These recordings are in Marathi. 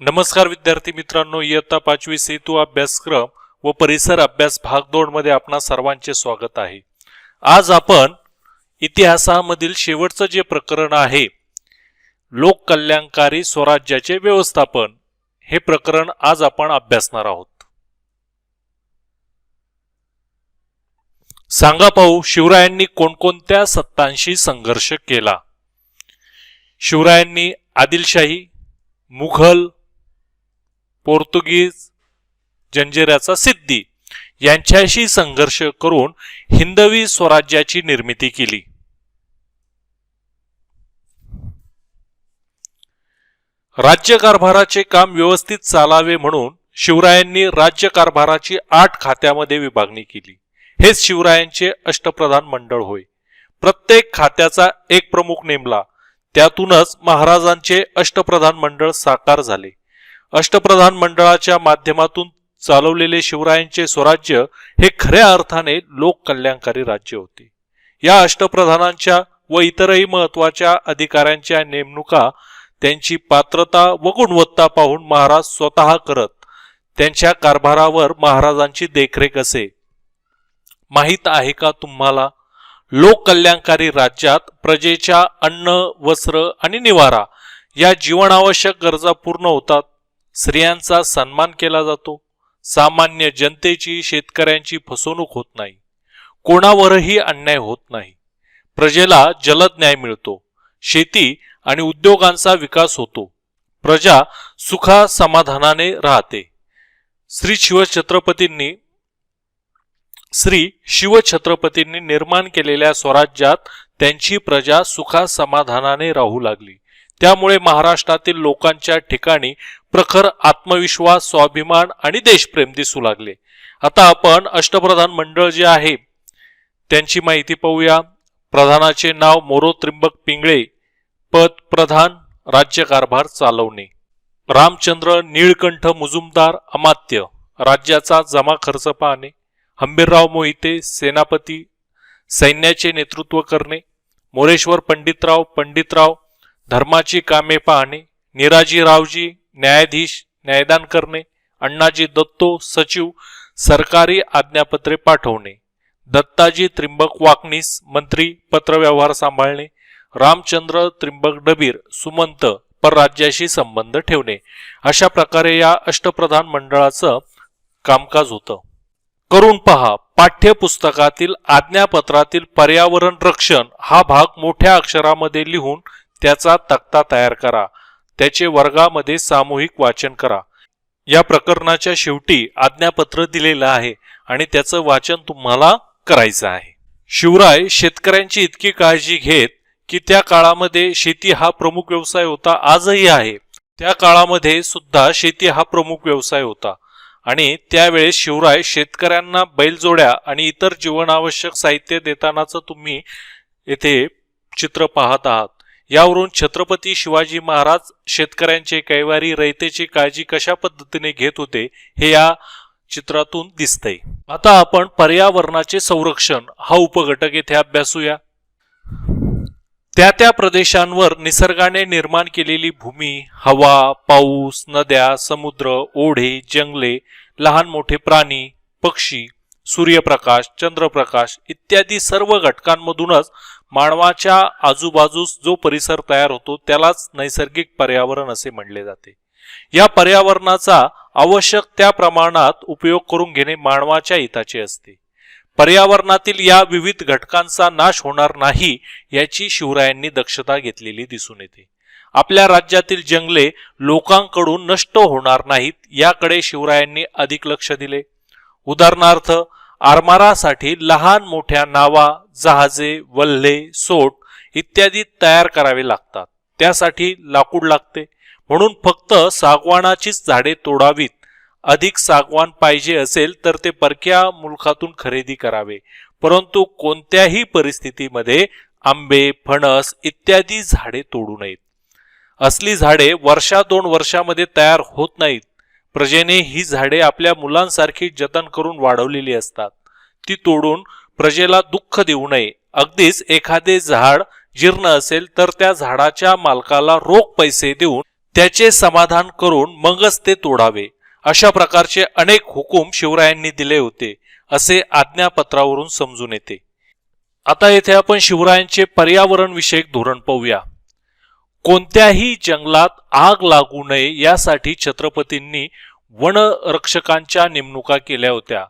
नमस्कार विद्यार्थी मित्रांनो, इयत्ता 5वी सेतू अभ्यासक्रम व परिसर अभ्यास भाग 2 मध्ये आपणा सर्वांचे स्वागत आहे। आज आपण इतिहासामधील शेवटचे जे प्रकरण आहे, लोक कल्याणकारी स्वराज्याचे व्यवस्थापन, हे प्रकरण आज आपण अभ्यासणार आहोत। सांगा पाहू, शिवरायांनी कोणकोणत्या सत्तांशी संघर्ष केला? शिवरायांनी आदिलशाही, मुघल, पोर्तुगीज, जंजिऱ्याचा सिद्दी यांच्याशी संघर्ष करून हिंदवी स्वराज्याची निर्मिती केली। राज्यकारभाराचे काम व्यवस्थित चालावे म्हणून शिवरायांनी राज्यकारभाराची 8 खात्यामध्ये विभागणी केली। हेच शिवरायांचे अष्टप्रधान मंडळ होय। प्रत्येक खात्याचा एक प्रमुख नेमला, त्यातूनच महाराजांचे अष्टप्रधान मंडळ साकार झाले। अष्टप्रधान मंडळाच्या माध्यमातून चालवलेले शिवरायांचे स्वराज्य हे खऱ्या अर्थाने लोक कल्याणकारी राज्य होते। या अष्टप्रधानांच्या व इतरही महत्त्वाच्या अधिकाऱ्यांच्या नेमणुका त्यांची पात्रता व गुणवत्ता पाहून महाराज स्वतः करत। त्यांच्या कारभारावर महाराजांची देखरेख असे। माहित आहे का तुम्हाला, लोक कल्याणकारी राज्यात प्रजेच्या अन्न, वस्त्र आणि निवारा या जीवनावश्यक गरजा पूर्ण होतात। स्त्रियांचा सन्मान केला जातो। सामान्य जनतेची, शेतकऱ्यांची फसवणूक होत नाही। कोणावरही अन्याय होत नाही। प्रजेला जलद न्याय मिळतो। शेती आणि उद्योगांचा विकास होतो। प्रजा सुखा समाधानाने राहते। श्री शिवछत्रपतींनी निर्माण केलेल्या स्वराज्यात त्यांची प्रजा सुखा समाधानाने राहू लागली। त्यामुळे महाराष्ट्रातील लोकांच्या ठिकाणी प्रखर आत्मविश्वास, स्वाभिमान आणि देशप्रेम दिसू लागले। आता आपण अष्टप्रधान मंडळ जे आहे त्यांची माहिती पाहूया। प्रधानाचे नाव मोरो त्रिंबक पिंगळे, पद प्रधान, राज्यकारभार चालवणे। रामचंद्र नीळकंठ मुजुमदार, अमात्य, राज्याचा जमा खर्च पाहणे। हंबीरराव मोहिते, सेनापती, सैन्याचे नेतृत्व करणे। मोरेश्वर पंडितराव, धर्माची कामे पाहणे। निराजीरावजी, न्यायाधीश, न्यायदान करणे। अण्णाजी दत्तो, सचिव, सरकारी आज्ञापत्रे पाठवणे। दत्ताजी त्रिंबक वाकनीस, मंत्री, पत्रव्यवहार सांभाळणे। रामचंद्र त्रिंबक डबीर, सुमंत, परराज्याशी संबंध ठेवणे। अशा प्रकारे या अष्टप्रधान मंडळाचं कामकाज होतं। करून पहा, पाठ्यपुस्तकातील आज्ञापत्रातील पर्यावरण रक्षण हा भाग मोठ्या अक्षरामध्ये लिहून त्याचा तक्ता तयार करा। त्याचे वर्गामध्ये सामूहिक वाचन करा। या प्रकरणाच्या शेवटी आज्ञापत्र दिलेलं आहे आणि त्याचं वाचन तुम्हाला करायचं आहे। शिवराय शेतकऱ्यांची इतकी काळजी घेत की त्या काळामध्ये शेती हा प्रमुख व्यवसाय होता, आजही आहे। त्या काळामध्ये सुद्धा शेती हा प्रमुख व्यवसाय होता आणि त्यावेळेस शिवराय शेतकऱ्यांना बैलजोड्या आणि इतर जीवनावश्यक साहित्य देतानाचं तुम्ही येथे चित्र पाहत आहात। यावरून छत्रपती शिवाजी महाराज शेतकऱ्यांचे, कैवारी, रयतेची काळजी कशा पद्धतीने घेत होते हे या चित्रातून दिसतंय। आता आपण पर्यावरणाचे संरक्षण हा उपघटक येथे अभ्यासूया। त्या प्रदेशांवर निसर्गाने निर्माण केलेली भूमी, हवा, पाऊस, नद्या, समुद्र, ओढे, जंगले, लहान मोठे प्राणी, पक्षी, सूर्यप्रकाश, चंद्रप्रकाश इत्यादी सर्व घटकांमधूनच मानवाच्या आजूबाजूस जो परिसर तयार होतो त्यालाच नैसर्गिक पर्यावरण असे म्हणले जाते। या पर्यावरणाचा आवश्यक त्या प्रमाणात उपयोग करून घेणे मानवाच्या हिताचे असते। पर्यावरणातील या विविध घटकांचा नाश होणार नाही याची शिवरायांनी दक्षता घेतलेली दिसून येते। आपल्या राज्यातील जंगले लोकांकडून नष्ट होणार नाहीत याकडे शिवरायांनी अधिक लक्ष दिले। उदाहरणार्थ, आरमारासाठी लहान मोठ्या नावा, जहाजे, वल्हे, सोट इत्यादी तयार करावे लागतात। त्यासाठी लाकूड लागते, म्हणून फक्त सागवानाचीच झाडे तोडावीत। अधिक सागवान पाहिजे असेल तर ते परक्या मुलखातून खरेदी करावे, परंतु कोणत्याही परिस्थितीमध्ये आंबे, फणस इत्यादी झाडे तोडू नयेत। असली झाडे वर्षा 2 वर्षामध्ये तयार होत नाहीत। प्रजेने ही झाडे आपल्या मुलांसारखी जतन करून वाढवलेली असतात। ती तोडून प्रजेला दुःख देऊ नये। अगदीच एखादे झाड जीर्ण असेल तर त्या झाडाच्या मालकाला रोख पैसे देऊन त्याचे समाधान करून मगच ते तोडावे, अशा प्रकारचे अनेक हुकूम शिवरायांनी दिले होते असे आज्ञापत्रावरून समजून येते. आता येथे आपण शिवरायांचे पर्यावरण विषयक धोरण पाहूया. कोणत्याही जंगलात आग लागू नये यासाठी छत्रपतींनी वनरक्षकांच्या नेमणुका केल्या होत्या.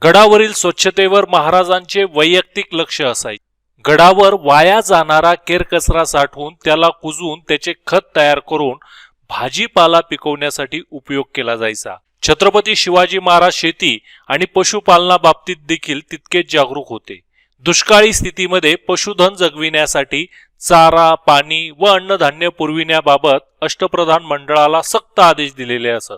गडावरील स्वच्छतेवर महाराजांचे वैयक्तिक लक्ष असायचे. गडावर वाया जाणारा केरकचरा साठवून त्याला कुजून त्याचे खत तयार करून भाजीपाला पिकवण्यासाठी उपयोग केला जायचा. छत्रपती शिवाजी महाराज शेती आणि पशुपालनाबाबतीत देखील तितकेच जागरूक होते. दुष्काळी स्थितीमध्ये पशुधन जगविण्यासाठी चारा, पाणी व अन्नधान्य पुरविण्याबाबत अष्टप्रधान मंडळाला सक्त आदेश दिलेले असत.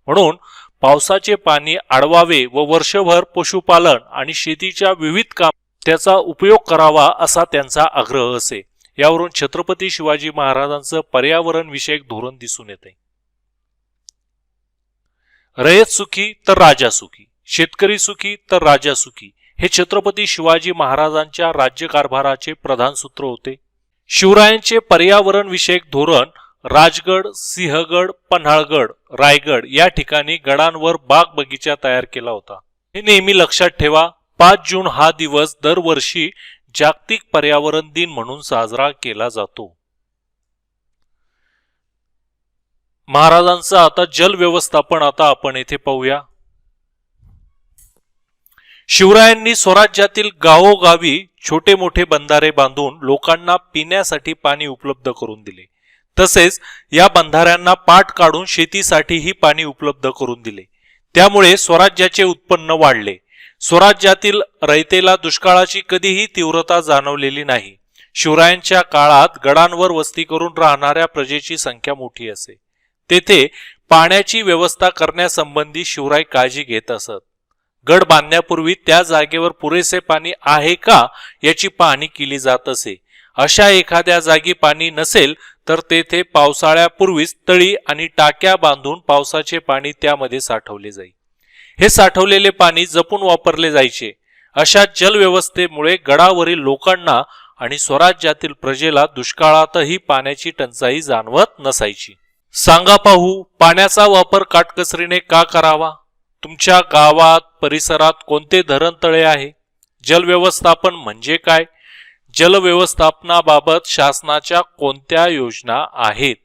म्हणून पावसाचे पाणी अडवावे व वर्षभर पशुपालन आणि शेतीच्या विविध काम त्याचा उपयोग करावा असा त्यांचा आग्रह असे. यावरून छत्रपती शिवाजी महाराजांचं पर्यावरण विषयक धोरण दिसून येते. रयत सुखी तर राजा सुखी, शेतकरी सुखी तर राजा सुखी हे छत्रपती शिवाजी महाराजांच्या राज्यकारभाराचे प्रधान सूत्र होते. शिवरायांचे पर्यावरण विषयक धोरण राजगड, सिंहगड, पन्हाळगड, रायगड या ठिकाणी गडांवर बाग बगीचा तयार केला होता. हे नेहमी लक्षात ठेवा. 5 जून हा दिवस दरवर्षी जागतिक पर्यावरण दिन म्हणून साजरा केला जातो. महाराजांचं आता जल व्यवस्थापन आपण येथे पाहूया. शिवरायांनी स्वराज्यातील गावोगावी छोटे मोठे बंधारे बांधून लोकांना पिण्यासाठी पाणी उपलब्ध करून दिले. तसेच या बंधाऱ्यांना पाट काढून शेतीसाठीही पाणी उपलब्ध करून दिले. त्यामुळे स्वराज्याचे उत्पन्न वाढले. स्वराज्यातील रयतेला दुष्काळाची कधीही तीव्रता जाणवलेली नाही. शिवरायांच्या काळात गडांवर वस्ती करून राहणाऱ्या प्रजेची संख्या मोठी असे. तेथे पाण्याची व्यवस्था करण्यासंबंधी शिवराय काळजी घेत असत. गड बांधण्यापूर्वी त्या जागेवर पुरेसे पाणी आहे का याची पाहणी केली जात असे. अशा एखाद्या जागी पाणी नसेल तर तेथे पावसाळ्यापूर्वीच तळी आणि टाक्या बांधून पावसाचे पाणी त्यामध्ये साठवले जाई. हे साठवलेले पाणी जपून वापरले जायचे. अशा जलव्यवस्थेमुळे गडावरील लोकांना आणि स्वराज्यातील प्रजेला दुष्काळातही पाण्याची टंचाई जाणवत नसायची. सांगा पाहू, पाण्याचा वापर काटकसरीने का करावा? तुमच्या गावात परिसरात कोणते धरण तळे आहे? जलव्यवस्थापन म्हणजे काय? जलव्यवस्थापनाबाबत शासनाच्या कोणत्या योजना आहेत?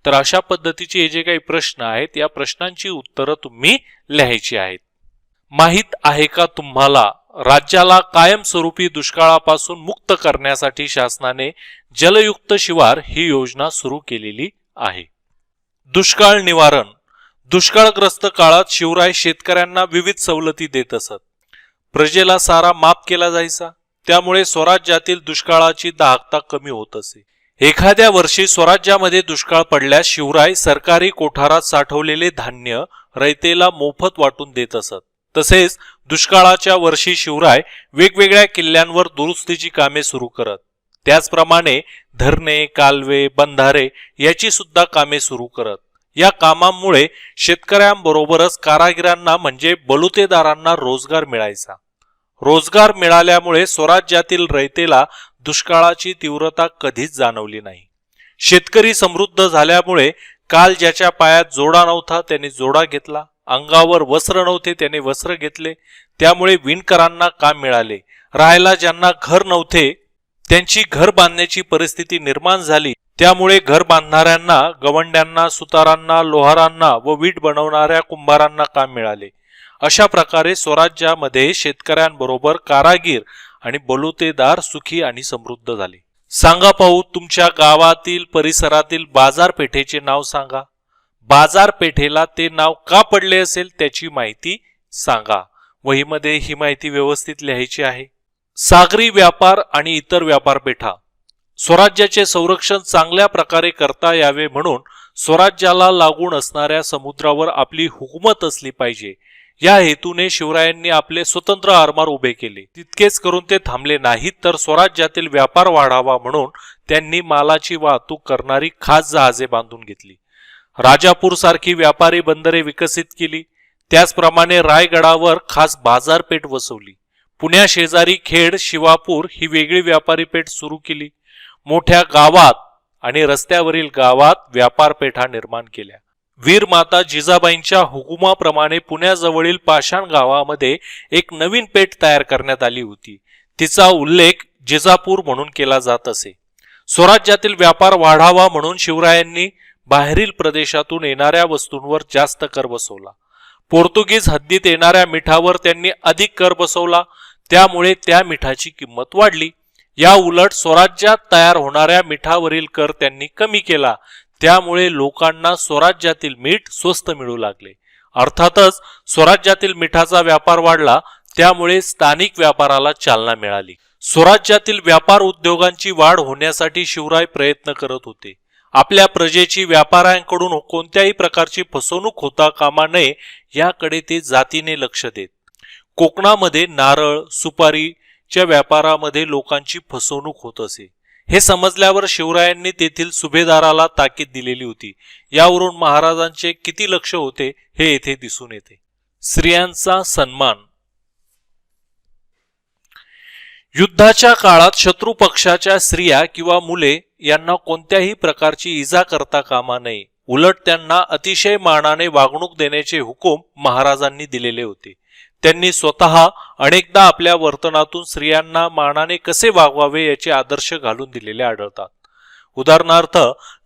तर अशा पद्धतीचे हे जे काही प्रश्न आहेत या प्रश्नांची उत्तरं तुम्ही लिहायची आहेत. माहित आहे का तुम्हाला राज्याला कायमस्वरूपी दुष्काळापासून मुक्त करण्यासाठी शासनाने जलयुक्त शिवार ही योजना सुरू केलेली आहे. दुष्काळ निवारण. दुष्काळग्रस्त काळात शिवराय शेतकऱ्यांना विविध सवलती देत असत. प्रजेला सारा माफ केला जायचा. त्यामुळे स्वराज्यातील दुष्काळाची दाहकता कमी होत असे. एखाद्या वर्षी स्वराज्यामध्ये दुष्काळ पडल्यास शिवराय सरकारी कोठारात साठवलेले धान्य रयतेला मोफत वाटून देत असत. तसेच दुष्काळाच्या वर्षी शिवराय वेगवेगळ्या किल्ल्यांवर दुरुस्तीची कामे सुरू करत. त्याचप्रमाणे धरणे, कालवे, बंधारे याची सुद्धा कामे सुरू करत. या कामांमुळे शेतकऱ्यांबरोबरच कारागिरांना म्हणजे बलुतेदारांना रोजगार मिळायचा. रोजगार मिळाल्यामुळे स्वराज्यातील रयतेला दुष्काळाची तीव्रता कधीच जाणवली नाही. शेतकरी समृद्ध झाल्यामुळे काल ज्याच्या पायात जोडा नव्हता त्याने जोडा घेतला, अंगावर वस्त्र नव्हते त्याने वस्त्र घेतले. त्यामुळे विणकरांना काम मिळाले. राहायला ज्यांना घर नव्हते त्यांची घर बांधण्याची परिस्थिती निर्माण झाली. त्यामुळे घर बांधणाऱ्यांना, गवंड्यांना, सुतारांना, लोहारांना व वीट बनवणाऱ्या कुंभारांना काम मिळाले. अशा प्रकारे स्वराज्यामध्ये शेतकऱ्यांबरोबर कारागीर आणि बलुतेदार सुखी आणि समृद्ध झाले. सांगा पाहू, तुमच्या गावातील परिसरातील बाजारपेठेचे नाव सांगा. बाजारपेठेला ते नाव का पडले असेल त्याची माहिती सांगा. वहीमध्ये ही माहिती व्यवस्थित लिहायची आहे. सागरी व्यापार आणि इतर व्यापारपेठा. स्वराज्याचे संरक्षण चांगल्या प्रकारे करता यावे म्हणून स्वराज्याला लागून असणाऱ्या समुद्रावर आपली हुकूमत असली पाहिजे या हेतूने शिवरायांनी आपले स्वतंत्र आरमार उभे केले. तितकेच करून ते थांबले नाहीत तर स्वराज्यातील व्यापार वाढावा म्हणून त्यांनी मालाची वाहतूक करणारी खास जहाजे बांधून घेतली. राजापूर सारखी व्यापारी बंदरे विकसित केली. त्याचप्रमाणे रायगडावर खास बाजारपेठ वसवली. पुण्याशेजारी खेड, शिवापूर ही वेगळी व्यापारी पेठ सुरू केली. मोठ्या गावात आणि रस्त्यावरील गावात व्यापारपेठा निर्माण केल्या. वीर माता जिजाबाईंच्या हुकुमाप्रमाणे पुण्याजवळील पाषाण गावामध्ये एक नवीन पेठ तयार करण्यात आली होती. तिचा उल्लेख जिजापूर म्हणून केला जात असे. स्वराज्यातील व्यापार वाढावा म्हणून शिवरायांनी बाहेरील प्रदेशातून येणाऱ्या वस्तूंवर जास्त कर बसवला. पोर्तुगीज हद्दीत येणाऱ्या मिठावर त्यांनी अधिक कर बसवला. त्यामुळे त्या मिठाची किंमत वाढली. या उलट स्वराज्यात तयार होणाऱ्या मिठावरील कर त्यांनी कमी केला. त्यामुळे लोकांना स्वराज्यातील मीठ स्वस्त मिळू लागले. अर्थातच स्वराज्यातील मिठाचा व्यापार वाढला, त्यामुळे स्थानिक व्यापाराला चालना मिळाली. स्वराज्यातील व्यापार उद्योगांची वाढ होण्यासाठी शिवराय प्रयत्न करत होते. आपल्या प्रजेची व्यापाऱ्यांकडून कोणत्याही प्रकारची फसवणूक होता कामा नये याकडे ते जातीने लक्ष देत. कोकणामध्ये नारळ, सुपारीच्या व्यापारामध्ये लोकांची फसवणूक होत असे. हे समजल्यावर शिवरायांनी तेथील सुभेदाराला ताकीद दिलेली होती. यावरून महाराजांचे किती लक्ष होते हे येथे दिसून येते. स्त्रियांचा सन्मान. युद्धाच्या काळात शत्रू पक्षाच्या स्त्रिया किंवा मुले यांना कोणत्याही प्रकारची इजा करता कामा नये. उलट त्यांना अतिशय मानाने वागणूक देण्याचे हुकूम महाराजांनी दिलेले होते. त्यांनी स्वतः अनेकदा आपल्या वर्तनातून स्त्रियांना मानाने कसे वागवावे याचे आदर्श घालून दिलेले आढळतात. उदाहरणार्थ,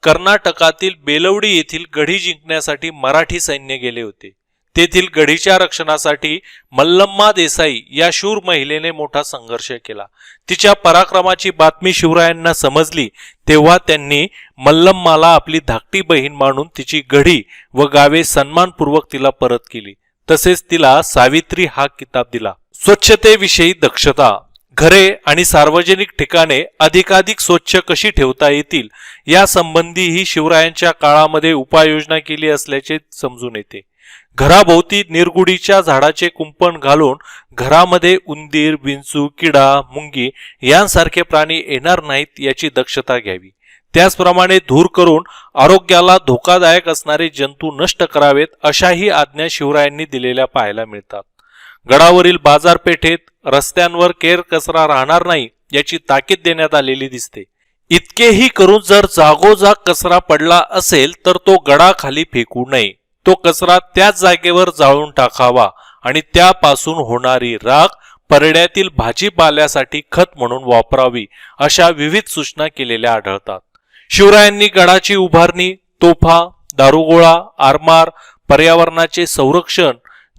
कर्नाटकातील बेलवडी येथील गढी जिंकण्यासाठी मराठी सैन्य गेले होते. तेथील गढीच्या रक्षणासाठी मल्लम्मा देसाई या शूर महिलेने मोठा संघर्ष केला. तिच्या पराक्रमाची बातमी शिवरायांना समजली तेव्हा त्यांनी मल्लम्माला आपली धाकटी बहीण मानून तिची गढी व गावे सन्मानपूर्वक तिला परत केली. तसेच तिला सावित्री हा किताब दिला. स्वच्छतेविषयी दक्षता. घरे आणि सार्वजनिक ठिकाणे अधिकाधिक स्वच्छ कशी ठेवता येतील यासंबंधीही शिवरायांच्या काळामध्ये उपाययोजना केली असल्याचे समजून येते. घराभोवती निरगुडीच्या झाडाचे कुंपण घालून घरामध्ये उंदीर, विंचू, किडा, मुंगी यांसारखे प्राणी येणार नाहीत याची दक्षता घ्यावी. त्याचप्रमाणे धूर करून आरोग्याला धोकादायक असणारे जंतू नष्ट करावेत अशाही आज्ञा शिवरायांनी दिलेल्या पाहायला मिळतात. गडावरील बाजारपेठेत रस्त्यांवर केर कचरा राहणार नाही याची ताकीद देण्यात आलेली दिसते. इतकेही करून जर जागोजाग कचरा पडला असेल तर तो गडाखाली फेकू नये. तो कचरा त्याच जागेवर जाळून टाकावा आणि त्यापासून होणारी राख परड्यातील भाजीपाल्यासाठी खत म्हणून वापरावी अशा विविध सूचना केलेल्या आढळतात. शिवरायांनी गडाची उभारणी, तोफा, दारुगोळा, आरमार, पर्यावरणाचे संरक्षण,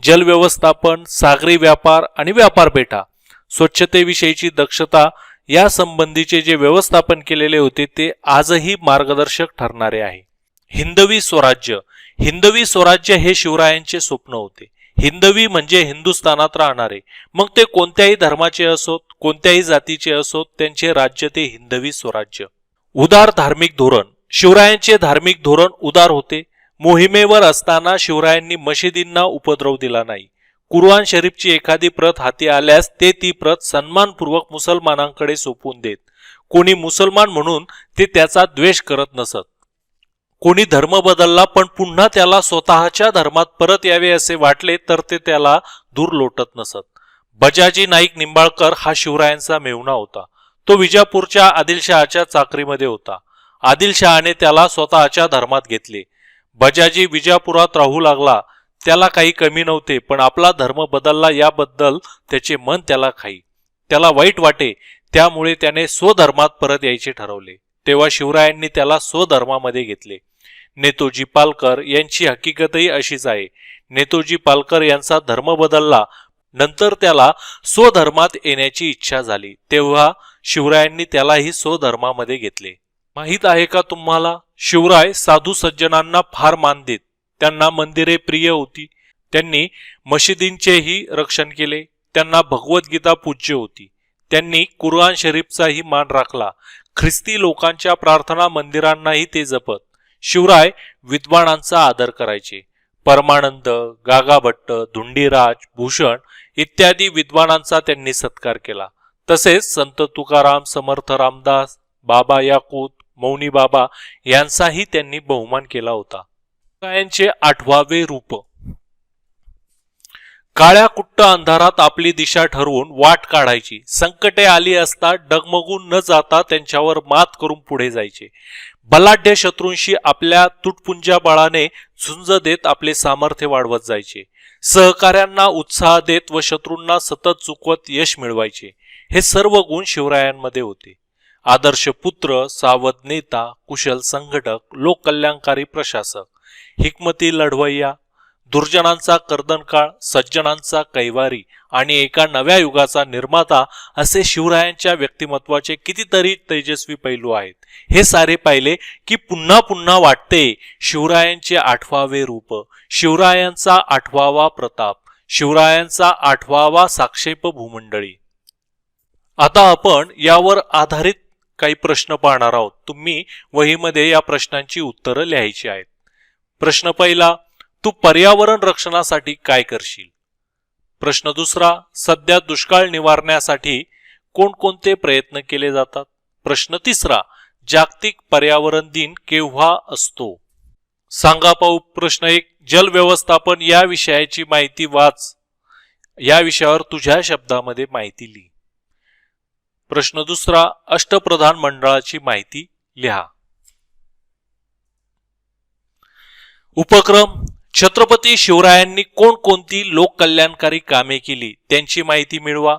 जल व्यवस्थापन, सागरी व्यापार आणि व्यापारपेठा, स्वच्छतेविषयीची दक्षता या संबंधीचे जे व्यवस्थापन केलेले होते ते आजही मार्गदर्शक ठरणारे आहे. हिंदवी स्वराज्य. हिंदवी स्वराज्य हे शिवरायांचे स्वप्न होते. हिंदवी म्हणजे हिंदुस्थानात राहणारे, मग ते कोणत्याही धर्माचे असोत, कोणत्याही जातीचे असोत, त्यांचे राज्य ते हिंदवी स्वराज्य. उदार धार्मिक धोरण. शिवरायांचे धार्मिक धोरण उदार होते. मोहिमेवर असताना शिवरायांनी मशिदींना उपद्रव दिला नाही. कुरआन शरीफची एखादी प्रत हाती आल्यास ते ती प्रत सन्मानपूर्वक मुसलमानांकडे सोपवून देत. कोणी मुसलमान म्हणून ते त्याचा द्वेष करत नसत. कोणी धर्म बदलला पण पुन्हा त्याला स्वतःच्या धर्मात परत यावे असे वाटले तर ते त्याला दूर लोटत नसत. बजाजी नाईक निंबाळकर हा शिवरायांचा मेहुणा होता. तो विजापूरच्या आदिलशहाच्या चाकरीमध्ये होता. आदिलशहाने त्याला स्वतःच्या धर्मात घेतले. बजाजी विजापुरात राहू लागला. त्याला काही कमी नव्हते, पण आपला धर्म बदलला याबद्दल त्याचे मन त्याला खाई. त्याला वाईट वाटे. त्यामुळे त्याने स्वधर्मात परत यायचे ठरवले. तेव्हा शिवरायांनी त्याला स्वधर्मामध्ये घेतले. नेतोजी पालकर यांची हकीकतही अशीच आहे. नेतोजी पालकर यांचा धर्म बदलला. नंतर त्याला स्वधर्मात येण्याची इच्छा झाली. तेव्हा शिवरायांनी त्यालाही स्वधर्मामध्ये घेतले. माहित आहे का तुम्हाला, शिवराय साधू सज्जनांना फार मान देत. त्यांना मंदिरे प्रिय होती. त्यांनी मशिदींचेही रक्षण केले. त्यांना भगवद्गीता पूज्य होती. त्यांनी कुरआन शरीफचाही मान राखला. ख्रिस्ती लोकांच्या प्रार्थना मंदिरांनाही ते जपत. शिवराय विद्वानांचा आदर करायचे. परमानंद, गागाभट्ट, धुंडीराज, भूषण इत्यादी विद्वानांचा त्यांनी सत्कार केला. तसेच संत तुकाराम, समर्थ रामदास, बाबा याकूत, मौनी बाबा यांचाही त्यांनी बहुमान केला होता. शिवरायांचे 8वे रूप. काळ्या कुट्ट अंधारात आपली दिशा ठरवून वाट काढायची. संकटे आली असता डगमगून न जाता त्यांच्यावर मात करून पुढे जायचे. बलाढ्य शत्रूंशी आपल्या तुटपुंज्या बळाने झुंज देत आपले सामर्थ्य वाढवत जायचे. सहकाऱ्यांना उत्साह देत व शत्रूंना सतत चुकवत यश मिळवायचे. हे सर्व गुण शिवरायांमध्ये होते. आदर्श पुत्र, सावध नेता, कुशल संघटक, लोककल्याणकारी प्रशासक, हिकमती लढवय्या, दुर्जनांचा कर्दनकाळ, सज्जनांचा कैवारी आणि एका नव्या युगाचा निर्माता असे शिवरायांच्या व्यक्तिमत्वाचे कितीतरी तेजस्वी पैलू आहेत. हे सारे पाहिले की पुन्हा पुन्हा वाटते शिवरायांचे आठवावे रूप, शिवरायांचा आठवावा प्रताप, शिवरायांचा आठवावा साक्षेप भूमंडळी. आता आपण यावर आधारित काही प्रश्न पाहणार आहोत. तुम्ही वहीमध्ये या प्रश्नांची उत्तरं लिहायची आहेत. प्रश्न पहिला, तू पर्यावरण रक्षणासाठी काय करशील? प्रश्न दुसरा, सध्या दुष्काळ निवारण्यासाठी कोणकोणते प्रयत्न केले जातात? प्रश्न तिसरा, जागतिक पर्यावरण दिन केव्हा असतो? सांगा पाहू. प्रश्न एक, जल व्यवस्थापन या विषयाची माहिती वाच. या विषयावर तुझ्या शब्दामध्ये माहिती लिही. प्रश्न दुसरा, अष्टप्रधान मंडळाची माहिती लिहा. उपक्रम, छत्रपती शिवरायांनी कोणकोणती लोककल्याणकारी कामे केली त्यांची माहिती मिळवा.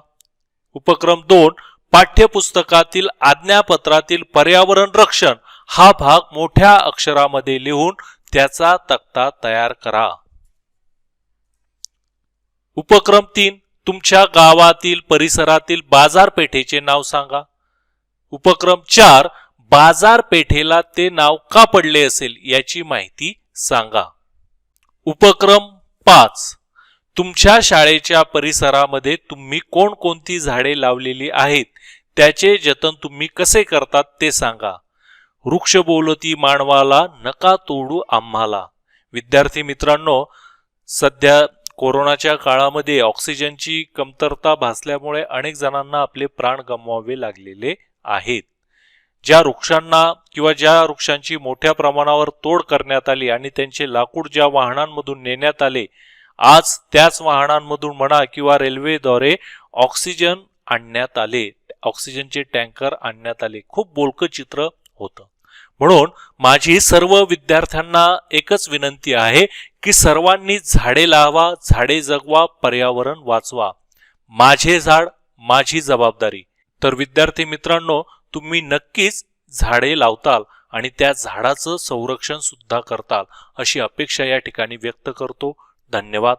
उपक्रम 2, पाठ्यपुस्तकातील आज्ञापत्रातील पर्यावरण रक्षण हा भाग मोठ्या अक्षरामध्ये लिहून त्याचा तक्ता तयार करा. उपक्रम 3, तुमच्या गावातील परिसरातील बाजारपेठेचे नाव सांगा. उपक्रम 4, बाजारपेठेला ते नाव का पडले असेल याची माहिती सांगा. उपक्रम 5, तुमच्या शाळेच्या परिसरामध्ये तुम्ही कोणकोणती झाडे लावलेली आहेत त्याचे जतन तुम्ही कसे करतात ते सांगा. वृक्ष बोलती मानवाला, नका तोडू आम्हाला. विद्यार्थी मित्रांनो, सध्या कोरोनाच्या काळामध्ये ऑक्सिजनची कमतरता भासल्यामुळे अनेक जणांना आपले प्राण गमवावे लागलेले आहेत. ज्या वृक्षांना किंवा ज्या वृक्षांची मोठ्या प्रमाणावर तोड करण्यात आली आणि त्यांचे लाकूड ज्या वाहनांमधून नेण्यात आले, आज त्याच वाहनांमधून म्हणा किंवा रेल्वेद्वारे ऑक्सिजन आणण्यात आले, ऑक्सिजनचे टँकर आणण्यात आले. खूप बोलकं चित्र होतं. म्हणून माझी सर्व विद्यार्थ्यांना एकच विनंती आहे की सर्वांनी झाडे लावा, झाडे जगवा, पर्यावरण वाचवा. माझे झाड माझी जबाबदारी. तर विद्यार्थी मित्रांनो, तुम्ही नक्कीच झाडे लावताल आणि त्या झाडाचं संरक्षण सुद्धा करताल अशी अपेक्षा या ठिकाणी व्यक्त करतो. धन्यवाद.